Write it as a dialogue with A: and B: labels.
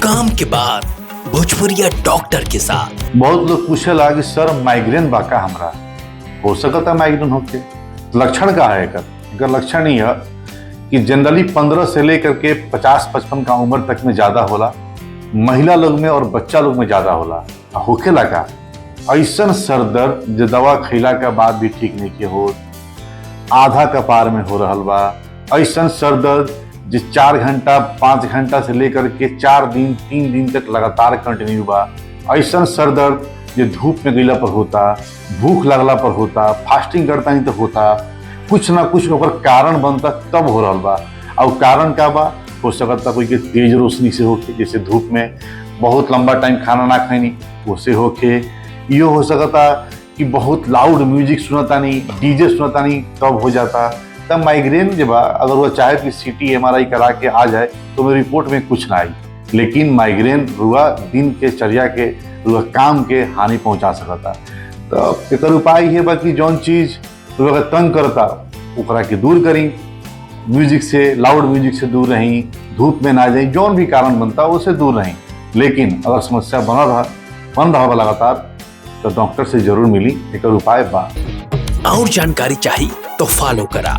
A: काम के बाद भोजपुरिया डॉक्टर के साथ।
B: बहुत लोग पूछेला कि सर माइग्रेन बा का हमरा हो सकता माइग्रेन होके लक्षण का है एकर लक्षण ही है कि जनरली 15 से लेकर के 50-55 का उम्र तक में ज्यादा होला, महिला लोग में और बच्चा लोग में ज्यादा होला। होखेला का ऐसा सर दर्द जो दवा खैला के बाद भी ठीक नहीं के हो, आधा कपार में हो रहल बा। ऐसा सर दर्द जो 4 घंटा 5 घंटा से लेकर के 4 दिन 3 दिन तक लगातार कंटिन्यू बा। ऐसा सर दर्द जो धूप में गईला पर होता, भूख लगला पर होता, फास्टिंग करता नहीं तो होता, कुछ ना कुछ ओकर कारण बनता तब हो रहल बा। और कारण का बा हो सकता कोई के तेज रोशनी से होके, जैसे धूप में बहुत लंबा टाइम खाना ना खानी उससे होके, यो हो सकता कि बहुत लाउड म्यूजिक सुनता नहीं, डीजे सुनता नहीं तब हो जाता। तब माइग्रेन जो बा अगर वो चाहे कि सीटी एमआरआई करा के आ जाए तो मेरी रिपोर्ट में कुछ ना आई, लेकिन माइग्रेन रुआ दिन के चर्या के रुआ काम के हानि पहुंचा सकता। तो एक उपाय ये बा कि जौन चीज रुआ तंग करता ओकरा के दूर करी, म्यूजिक से, लाउड म्यूजिक से दूर रही, धूप में ना जाई, जौन भी कारण बनता उससे दूर रही। लेकिन अगर समस्या बन रहा लगातार तो डॉक्टर से जरूर मिली, एक उपाय बा।
A: और जानकारी चाहिए तो फॉलो करा